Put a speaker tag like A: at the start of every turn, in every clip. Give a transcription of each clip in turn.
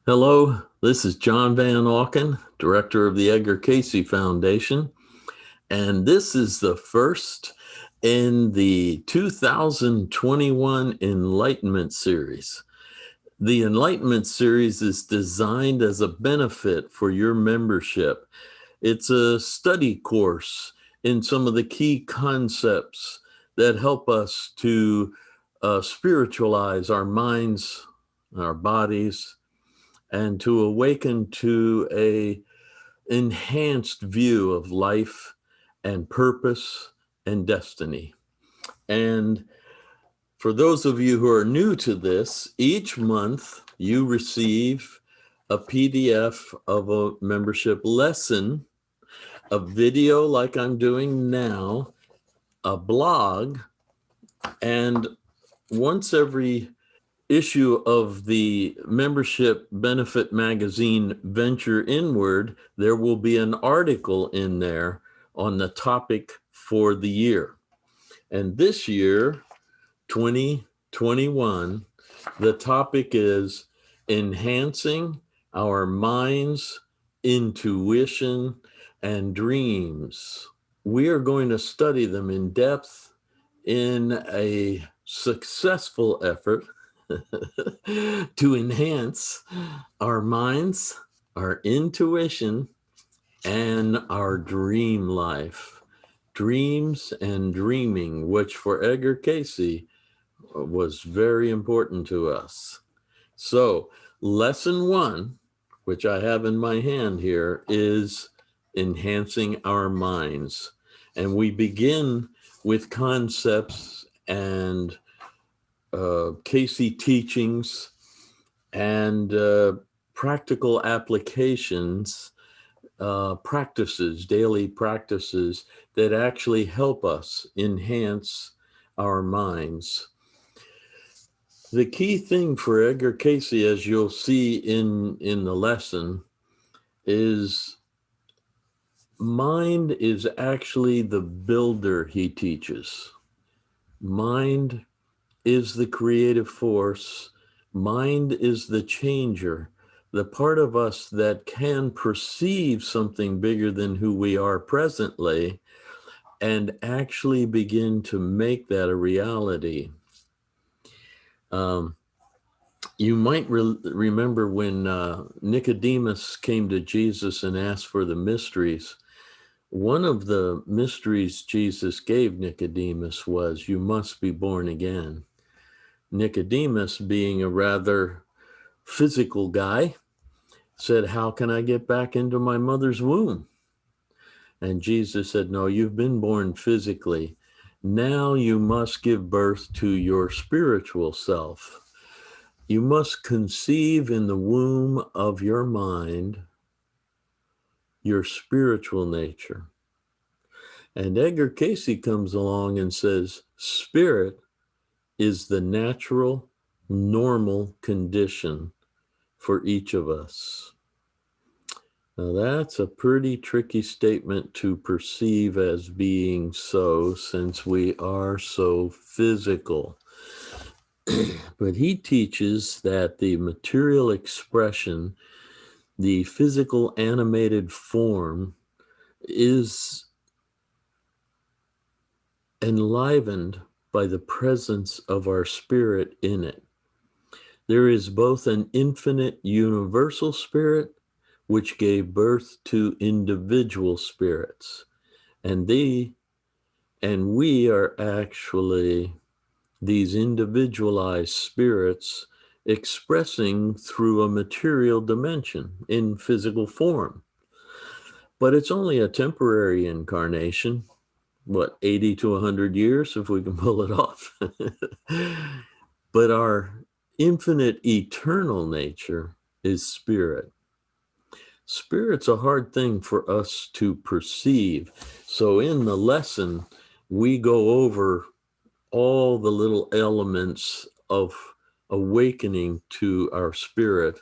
A: Hello, this is John Van Auken, director of the Edgar Cayce Foundation, and this is the first in the 2021 Enlightenment series. The Enlightenment series is designed as a benefit for your membership. It's a study course in some of the key concepts that help us to spiritualize our minds, our bodies, and to awaken to a enhanced view of life and purpose and destiny. And for those of you who are new to this, each month you receive a PDF of a membership lesson, a video like I'm doing now, a blog, and once every issue of the membership benefit magazine Venture Inward, there will be an article in there on the topic for the year. And this year, 2021, the topic is enhancing our minds, intuition, and dreams. We are going to study them in depth in a successful effort to enhance our minds, our intuition, and our dream life. Dreams and dreaming, which for Edgar Cayce was very important to us. So, lesson one, which I have in my hand here, is enhancing our minds. And we begin with concepts and Cayce teachings and practical applications, practices, daily practices that actually help us enhance our minds. The key thing for Edgar Cayce, as you'll see in the lesson, is mind is actually the builder he teaches. Mind is the creative force. Mind is the changer, the part of us that can perceive something bigger than who we are presently and actually begin to make that a reality. You might remember when Nicodemus came to Jesus and asked for the mysteries. One of the mysteries Jesus gave Nicodemus was, you must be born again. Nicodemus, being a rather physical guy, said, how can I get back into my mother's womb? And Jesus said, no, you've been born physically. Now you must give birth to your spiritual self. You must conceive in the womb of your mind your spiritual nature. And Edgar Cayce comes along and says, spirit is the natural, normal condition for each of us. Now that's a pretty tricky statement to perceive as being so, since we are so physical. But he teaches that the material expression, the physical animated form, is enlivened by the presence of our spirit in it. There is both an infinite universal spirit, which gave birth to individual spirits, and we are actually these individualized spirits expressing through a material dimension in physical form. But it's only a temporary incarnation, 80 to 100 years, if we can pull it off. But our infinite eternal nature is spirit. Spirit's a hard thing for us to perceive. So in the lesson, we go over all the little elements of awakening to our spirit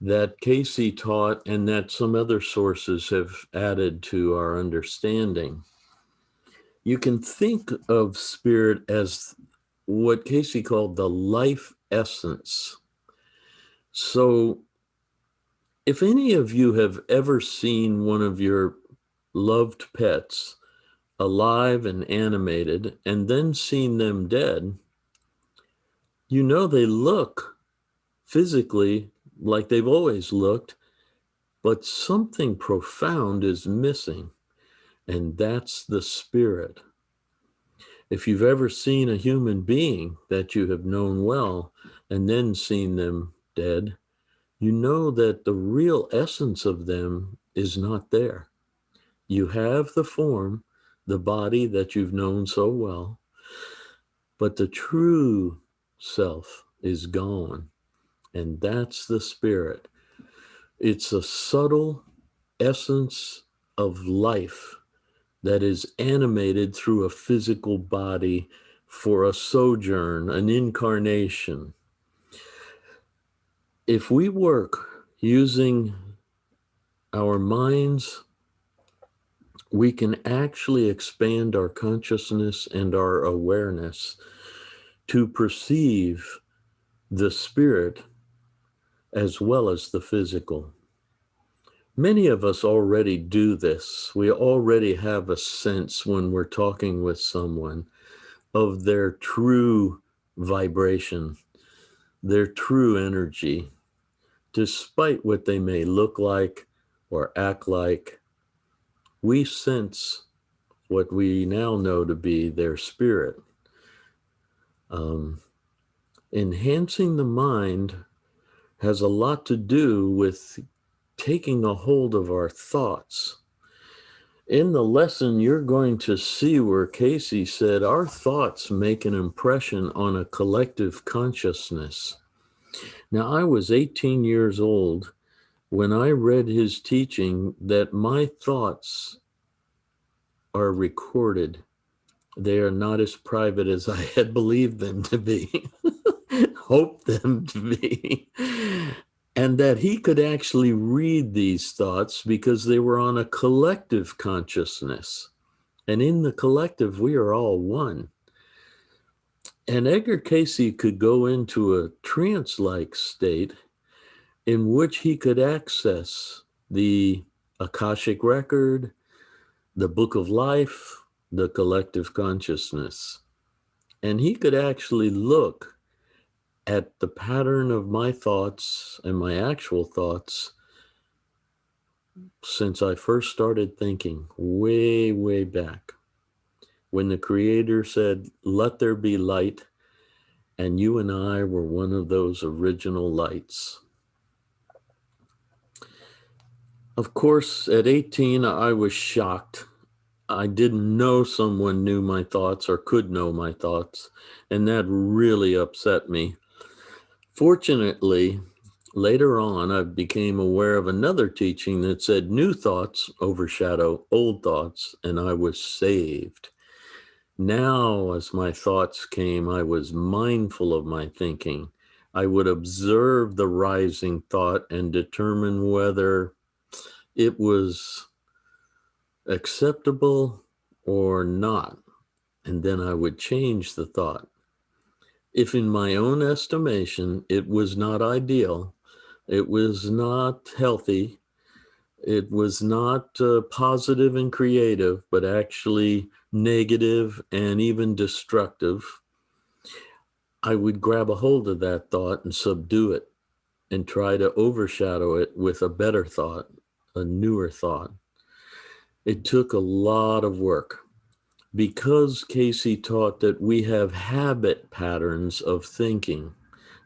A: that Cayce taught and that some other sources have added to our understanding. You can think of spirit as what Cayce called the life essence. So if any of you have ever seen one of your loved pets alive and animated and then seen them dead, you know they look physically like they've always looked, but something profound is missing, and that's the spirit. If you've ever seen a human being that you have known well and then seen them dead, you know that the real essence of them is not there. You have the form, the body that you've known so well, but the true self is gone, and that's the spirit. It's a subtle essence of life that is animated through a physical body for a sojourn, an incarnation. If we work using our minds, we can actually expand our consciousness and our awareness to perceive the spirit as well as the physical. Many of us already do this. We already have a sense when we're talking with someone of their true vibration, their true energy, despite what they may look like or act like. We sense what we now know to be their spirit. Enhancing the mind has a lot to do with taking a hold of our thoughts. In the lesson, you're going to see where Cayce said our thoughts make an impression on a collective consciousness. Now, I was 18 years old when I read his teaching that my thoughts are recorded. They are not as private as I had believed them to be, hoped them to be, and that he could actually read these thoughts because they were on a collective consciousness. And in the collective, we are all one. And Edgar Cayce could go into a trance-like state in which he could access the Akashic record, the book of life, the collective consciousness. And he could actually look at the pattern of my thoughts and my actual thoughts since I first started thinking way, way back. When the Creator said, "Let there be light," and you and I were one of those original lights. Of course, at 18, I was shocked. I didn't know someone knew my thoughts or could know my thoughts, and that really upset me. Fortunately, later on, I became aware of another teaching that said new thoughts overshadow old thoughts, and I was saved. Now, as my thoughts came, I was mindful of my thinking. I would observe the rising thought and determine whether it was acceptable or not. And then I would change the thought. If in my own estimation, it was not ideal, it was not healthy, it was not positive and creative, but actually negative and even destructive, I would grab a hold of that thought and subdue it and try to overshadow it with a better thought, a newer thought. It took a lot of work because Cayce taught that we have habit patterns of thinking,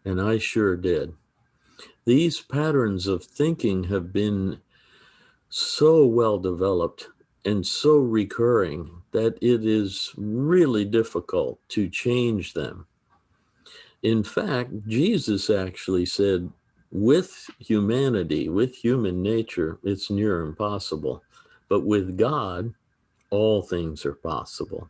A: and I sure did. These patterns of thinking have been so well developed and so recurring that it is really difficult to change them. In fact, Jesus actually said, with humanity, with human nature, it's near impossible. But with God, all things are possible.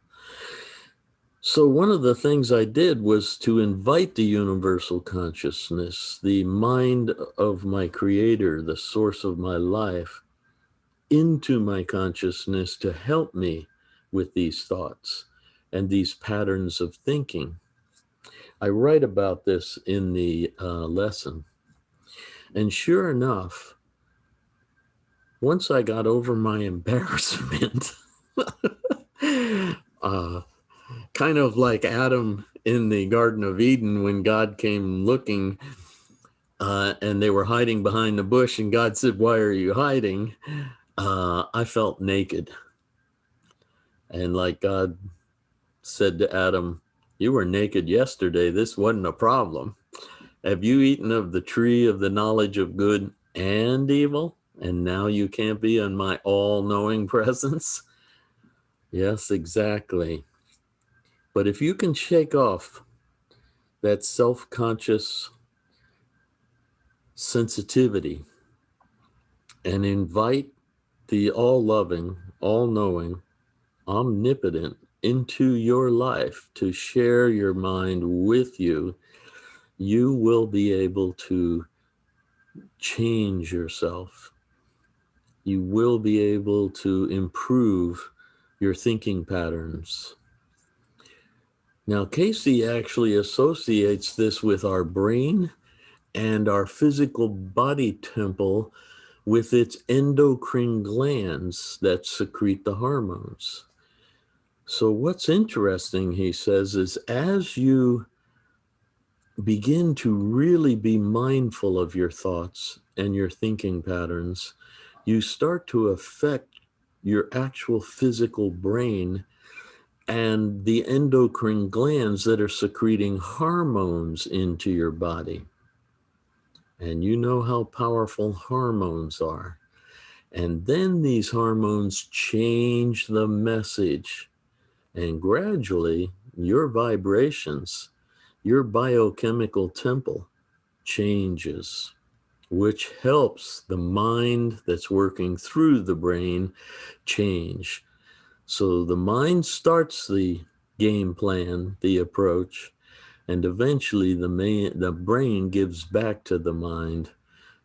A: So one of the things I did was to invite the universal consciousness, the mind of my creator, the source of my life, into my consciousness to help me with these thoughts and these patterns of thinking. I write about this in the lesson. And sure enough, once I got over my embarrassment, kind of like Adam in the Garden of Eden when God came looking and they were hiding behind the bush and God said, "Why are you hiding?" I felt naked. And like God said to Adam, "You were naked yesterday. This wasn't a problem. Have you eaten of the tree of the knowledge of good and evil? And now you can't be in my all-knowing presence?" Yes, exactly. But if you can shake off that self-conscious sensitivity and invite the all-loving, all-knowing, omnipotent into your life to share your mind with you, you will be able to change yourself. You will be able to improve your thinking patterns. Now, Cayce actually associates this with our brain and our physical body temple with its endocrine glands that secrete the hormones. So what's interesting, he says, is as you begin to really be mindful of your thoughts and your thinking patterns, you start to affect your actual physical brain and the endocrine glands that are secreting hormones into your body. And you know how powerful hormones are. And then these hormones change the message. And gradually, your vibrations, your biochemical temple changes, which helps the mind that's working through the brain change. So the mind starts the game plan, the approach, and eventually the brain gives back to the mind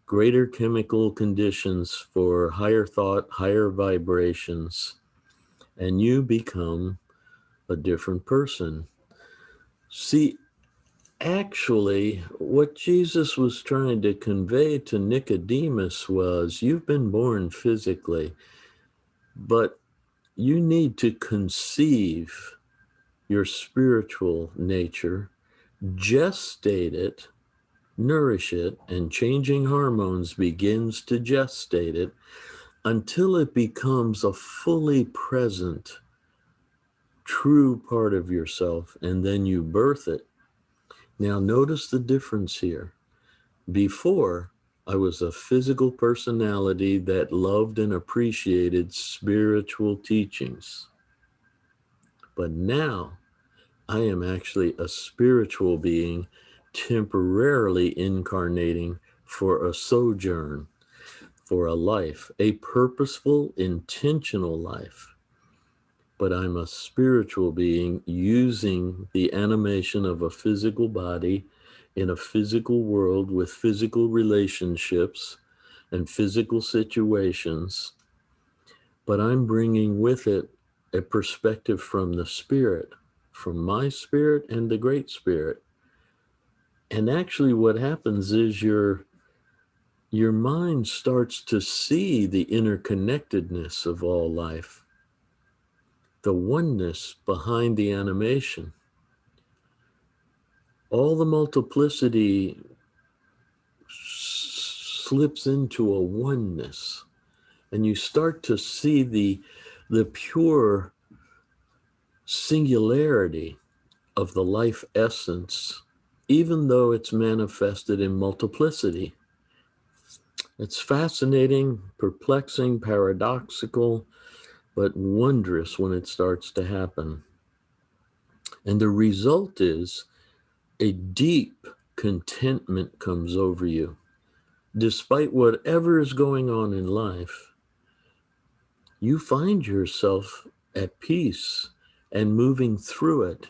A: greater chemical conditions for higher thought, higher vibrations, and you become a different person. See, actually, what Jesus was trying to convey to Nicodemus was, you've been born physically, but you need to conceive your spiritual nature, gestate it, nourish it, and changing hormones begins to gestate it until it becomes a fully present, true part of yourself, and then you birth it. Now, notice the difference here. Before, I was a physical personality that loved and appreciated spiritual teachings. But now, I am actually a spiritual being temporarily incarnating for a sojourn, for a life, a purposeful, intentional life. But I'm a spiritual being using the animation of a physical body in a physical world with physical relationships and physical situations. But I'm bringing with it a perspective from the spirit, from my spirit and the great spirit. And actually what happens is your mind starts to see the interconnectedness of all life, the oneness behind the animation. All the multiplicity slips into a oneness, and you start to see the pure singularity of the life essence, even though it's manifested in multiplicity. It's fascinating, perplexing, paradoxical, but wondrous when it starts to happen. And the result is a deep contentment comes over you. Despite whatever is going on in life, you find yourself at peace and moving through it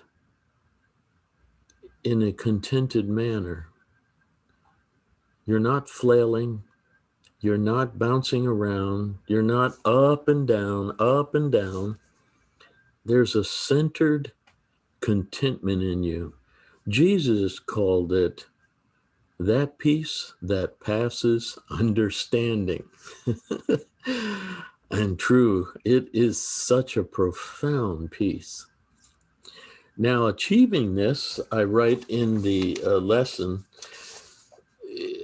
A: in a contented manner. You're not flailing. You're not bouncing around. You're not up and down, up and down. There's a centered contentment in you. Jesus called it that peace that passes understanding. And true, it is such a profound peace. Now, achieving this, I write in the lesson,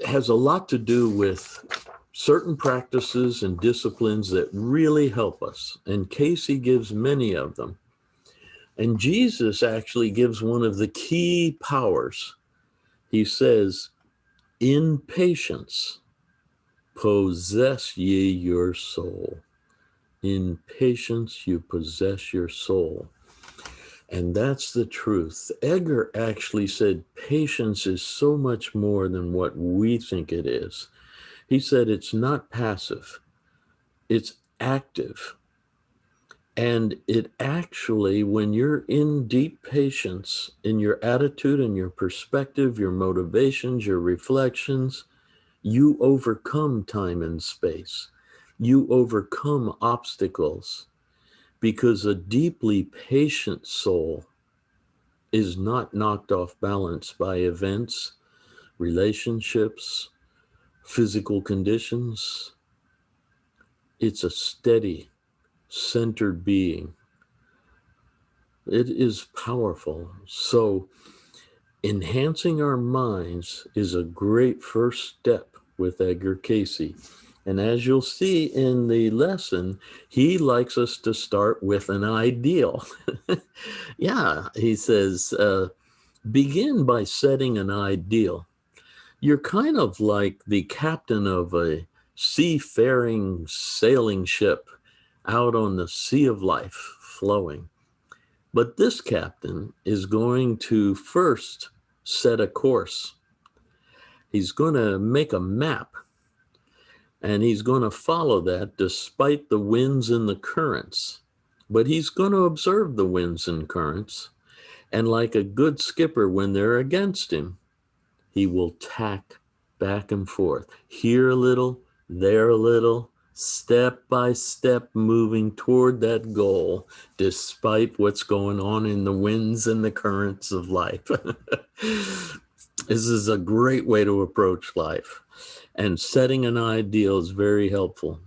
A: has a lot to do with certain practices and disciplines that really help us. And Cayce gives many of them. And Jesus actually gives one of the key powers. He says, in patience, possess ye your soul. In patience, you possess your soul. And that's the truth. Edgar actually said patience is so much more than what we think it is. He said it's not passive, it's active. And it actually, when you're in deep patience in your attitude and your perspective, your motivations, your reflections, you overcome time and space. You overcome obstacles because a deeply patient soul is not knocked off balance by events, relationships, physical conditions. It's a steady, centered being. It is powerful. So enhancing our minds is a great first step with Edgar Cayce. And as you'll see in the lesson, he likes us to start with an ideal. Yeah, he says, begin by setting an ideal. You're kind of like the captain of a seafaring sailing ship out on the sea of life flowing. But this captain is going to first set a course. He's going to make a map, and he's going to follow that despite the winds and the currents. But he's going to observe the winds and currents. And like a good skipper, when they're against him, he will tack back and forth, here a little, there a little, step by step, moving toward that goal, despite what's going on in the winds and the currents of life. This is a great way to approach life. And setting an ideal is very helpful.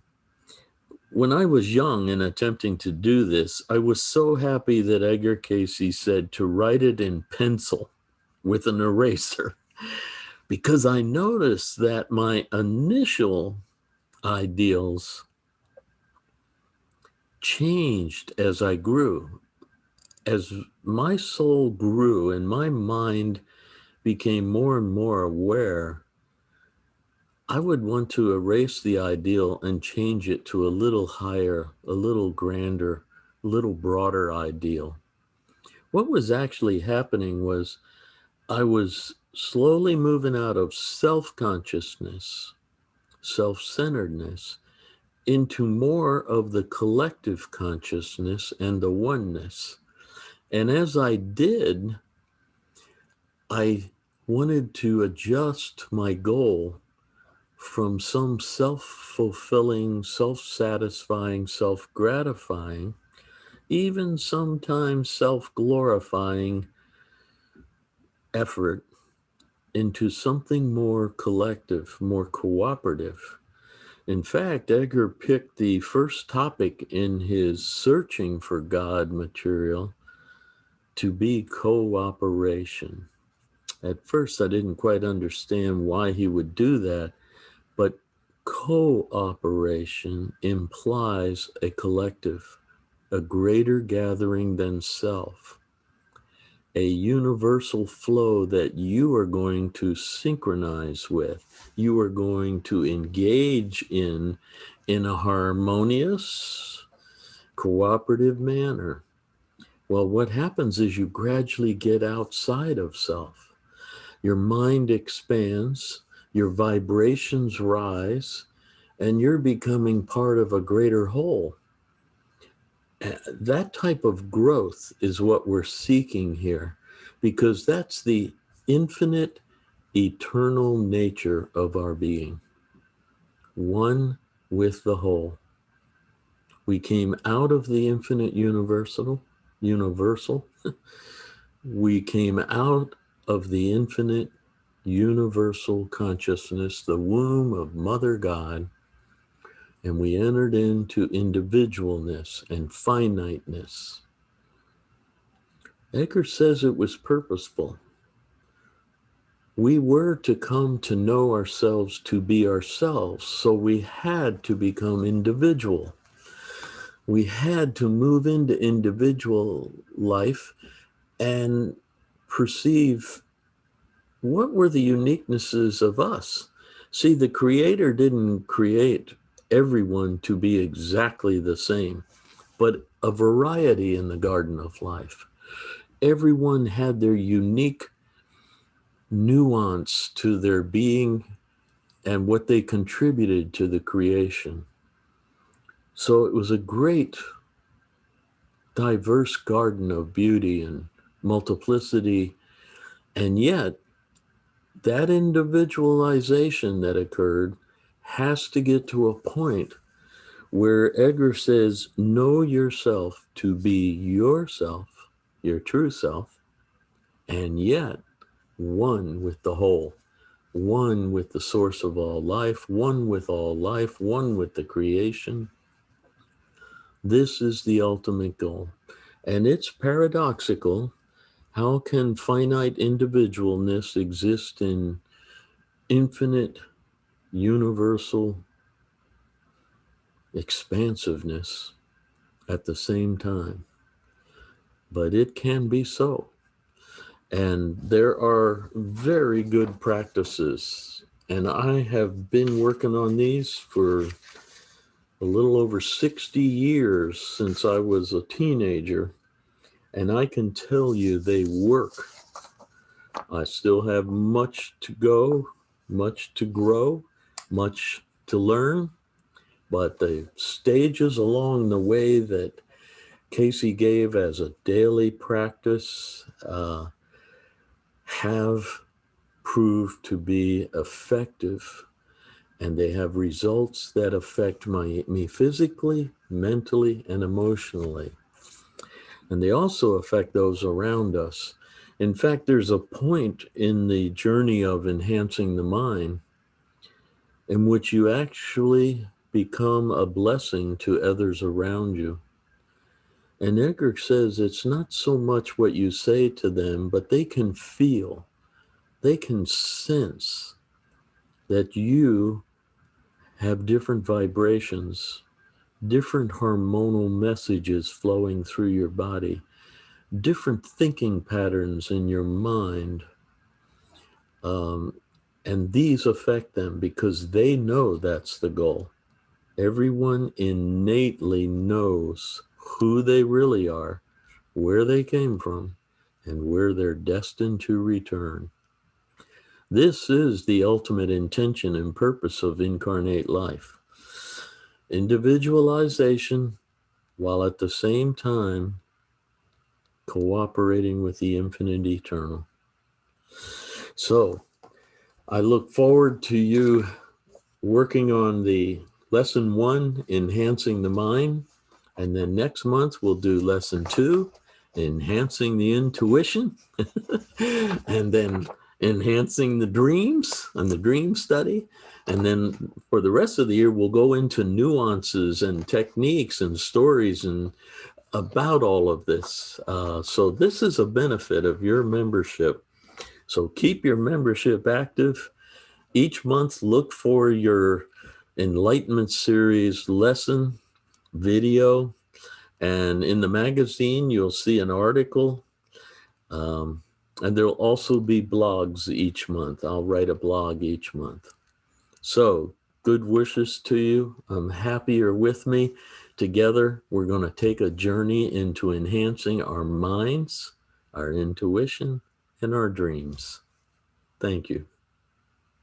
A: When I was young and attempting to do this, I was so happy that Edgar Cayce said to write it in pencil with an eraser, because I noticed that my initial ideals changed as I grew. As my soul grew and my mind became more and more aware, I would want to erase the ideal and change it to a little higher, a little grander, a little broader ideal. What was actually happening was I was slowly moving out of self-consciousness, self-centeredness, into more of the collective consciousness and the oneness. And as I did, I wanted to adjust my goal from some self-fulfilling, self-satisfying, self-gratifying, even sometimes self-glorifying effort into something more collective, more cooperative. In fact, Edgar picked the first topic in his Searching for God material to be cooperation. At first, I didn't quite understand why he would do that, but cooperation implies a collective, a greater gathering than self, a universal flow that you are going to synchronize with, you are going to engage in a harmonious, cooperative manner. Well, what happens is you gradually get outside of self. Your mind expands, your vibrations rise, and you're becoming part of a greater whole. That type of growth is what we're seeking here, because that's the infinite, eternal nature of our being, one with the whole. We came out of the infinite universal. We came out of the infinite universal consciousness, the womb of Mother God, and we entered into individualness and finiteness. Edgar says it was purposeful. We were to come to know ourselves to be ourselves, so we had to become individual. We had to move into individual life and perceive what were the uniquenesses of us. See, the Creator didn't create everyone to be exactly the same, but a variety in the garden of life. Everyone had their unique nuance to their being and what they contributed to the creation. So it was a great, diverse garden of beauty and multiplicity, and yet that individualization that occurred has to get to a point where Edgar says, know yourself to be yourself, your true self, and yet one with the whole, one with the source of all life, one with all life, one with the creation. This is the ultimate goal. And it's paradoxical. How can finite individualness exist in infinite, universal expansiveness at the same time? But it can be so. And there are very good practices. And I have been working on these for a little over 60 years since I was a teenager. And I can tell you they work. I still have much to go, much to grow, much to learn. But the stages along the way that Cayce gave as a daily practice have proved to be effective, and they have results that affect me physically, mentally, and emotionally. And they also affect those around us. In fact, there's a point in the journey of enhancing the mind in which you actually become a blessing to others around you. And Edgar says it's not so much what you say to them, but they can feel, they can sense that you have different vibrations, different hormonal messages flowing through your body, different thinking patterns in your mind. And these affect them because they know that's the goal. Everyone innately knows who they really are, where they came from, and where they're destined to return. This is the ultimate intention and purpose of incarnate life. Individualization, while at the same time cooperating with the infinite eternal. So I look forward to you working on the lesson 1, enhancing the mind. And then next month we'll do lesson 2, enhancing the intuition. And then enhancing the dreams and the dream study. And then for the rest of the year, we'll go into nuances and techniques and stories and about all of this. So this is a benefit of your membership. So keep your membership active. Each month, look for your Enlightenment series lesson video. And in the magazine, you'll see an article. And there'll also be blogs each month. I'll write a blog each month. So good wishes to you. I'm happy you're with me. Together, we're going to take a journey into enhancing our minds, our intuition, and our dreams. Thank you.